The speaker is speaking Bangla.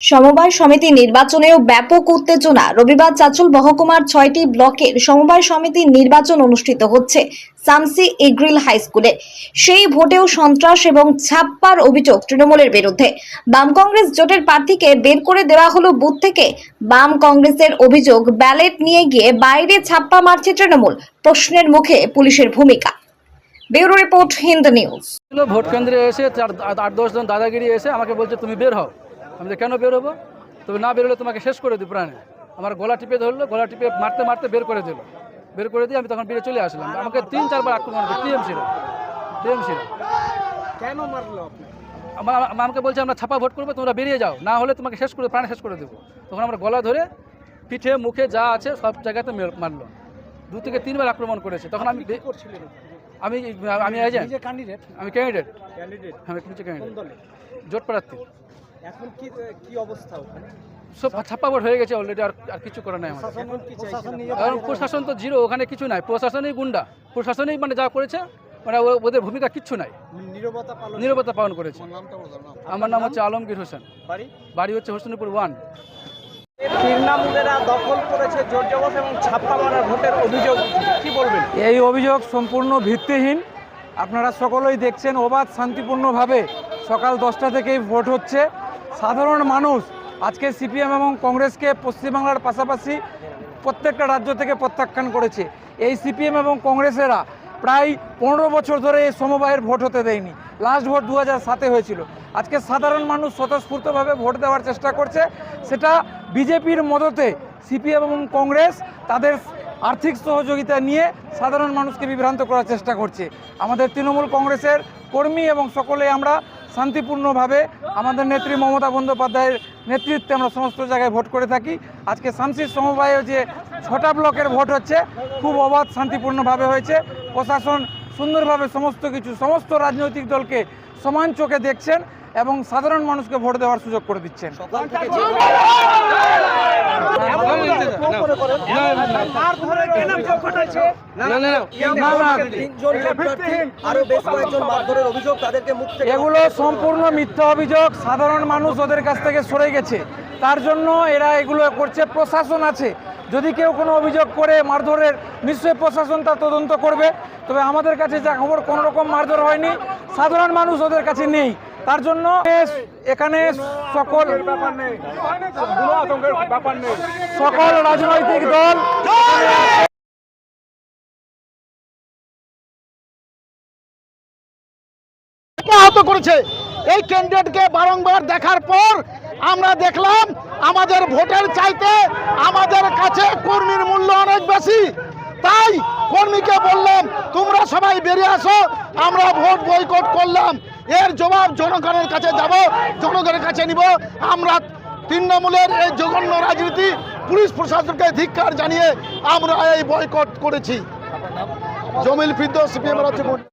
সমবায় সমিতি নির্বাচনেও ব্যাপক উত্তেজনা। রবিবার চাঁচল মহকুমার 6টি ব্লকের সমবায় সমিতির নির্বাচন অনুষ্ঠিত হচ্ছে সামসি এগ্রিল হাই স্কুলে। সেই ভোটেও সন্ত্রাস এবং ছাপ্পার অভিযোগ তৃণমূলের বিরুদ্ধে। বাম কংগ্রেস জোটের প্রার্থীকে বের করে দেওয়া হলো বুথ থেকে। বাম কংগ্রেসের অভিযোগ, ব্যালট নিয়ে গিয়ে বাইরে ছাপ্পা মারছে তৃণমূল। প্রশ্নের মুখে পুলিশের ভূমিকা। Bureau report, Hind news. Vote কেন্দ্রে এসে 8-10 জন দাদাগিরি এসে আমাকে বলছে তুমি বের হও। আমি কেন বের হবো? তুমি না বেরোলে তোমাকে শেষ করে দিই প্রাণে। আমার গলা টিপে ধরলো, গলা টিপে মারতে মারতে বের করে দিল। বের করে দিয়ে আমি তখন বেরিয়ে চলে আসলাম। আমাকে 3-4 বার আক্রমণ করে টিএমসিরা। কেন মারলো আপনি? আমাকে বলছে আমরা ছাপা ভোট করবো, তোমরা বেরিয়ে যাও, না হলে তোমাকে শেষ করে প্রাণে শেষ করে দেবো। তখন আমরা গলা ধরে পিঠে মুখে যা আছে সব জায়গাতে মারলো। 2 থেকে 3 বার আক্রমণ করেছে। তখন আমি আমি এজেন্ট, আমি ক্যান্ডিডেট, আমি ক্যান্ডিডেট জোট প্রার্থী। এখন কি অবস্থা ওখানে? সব ছাপ্পা ভোট হয়ে গেছে অলরেডি, আর কিছু করে নাই আমাদের। কারণ প্রশাসন তো জিরো, ওখানে কিছু নাই। প্রশাসনই গুন্ডা, প্রশাসনই মানে যা করেছে, মানে ওদের ভূমিকা কিচ্ছু নাই। নীরবতা পালন করেছে। আমার নাম হচ্ছে আলমগীর হোসেন, বাড়ি হচ্ছে হোসেনপুর 1। তৃণমূলেরা দখল করেছে জোর জবরদস্তি এবং ছাপ্পা মারার ভোটের অভিযোগ, কি বলবেন? এই অভিযোগ সম্পূর্ণ ভিত্তিহীন। আপনারা সকলেই দেখছেন অবাধ শান্তিপূর্ণভাবে সকাল 10টা থেকেই ভোট হচ্ছে। সাধারণ মানুষ আজকে সিপিএম এবং কংগ্রেসকে পশ্চিমবাংলার পাশাপাশি প্রত্যেকটা রাজ্য থেকে প্রত্যাখ্যান করেছে। এই সিপিএম এবং কংগ্রেসেরা প্রায় 15 বছর ধরে এই সমবায়ের ভোট হতে দেয়নি। লাস্ট ভোট 2007-এ হয়েছিল। আজকে সাধারণ মানুষ স্বতঃস্ফূর্তভাবে ভোট দেওয়ার চেষ্টা করছে। সেটা বিজেপির মদতে সিপিএম এবং কংগ্রেস তাদের আর্থিক সহযোগিতা নিয়ে সাধারণ মানুষকে বিভ্রান্ত করার চেষ্টা করছে। আমাদের তৃণমূল কংগ্রেসের কর্মী এবং সকলে আমরা শান্তিপূর্ণভাবে আমাদের নেত্রী মমতা বন্দ্যোপাধ্যায়ের নেতৃত্বে আমরা সমস্ত জায়গায় ভোট করে থাকি। আজকে শামসির সমবায়ে যে 6টা ব্লকের ভোট হচ্ছে খুব অবাধ শান্তিপূর্ণভাবে হয়েছে। প্রশাসন সুন্দরভাবে সমস্ত রাজনৈতিক দলকে সমান চোখে দেখছেন এবং সাধারণ মানুষকে ভোট দেওয়ার সুযোগ করে দিচ্ছেন। এগুলো সম্পূর্ণ মিথ্যা অভিযোগ। সাধারণ মানুষ ওদের কাছ থেকে সরে গেছে, তার জন্য এরা এগুলো করছে। প্রশাসন আছে, যদি কেউ কোনো অভিযোগ করে মারধরের, নিশ্চয়ই প্রশাসন তা তদন্ত করবে। তবে আমাদের কাছে যা খবর, কোনো রকম মারধর হয়নি। সাধারণ মানুষ ওদের কাছে নেই, তার জন্য এখানে সকল রাজনৈতিক দল আহত করেছে। এই ক্যান্ডিডেটকে বারংবার দেখার পর আমরা দেখলাম আমাদের ভোটের চাইতে আমাদের কাছে কর্মীর মূল্য অনেক বেশি। তাই কর্মীকে বললাম তোমরা সবাই বেরিয়ে আসো, আমরা ভোট বয়কট করলাম। এর জবাব জনগণের কাছে যাব, জনগণের কাছে নিব। আমরা তৃণমূলের এই জঘন্য রাজনীতি, পুলিশ প্রশাসনকে ধিক্কার জানিয়ে আমরা এই বয়কট করেছি। জমিল ফিরদৌস, সিপিএম রাজ্য।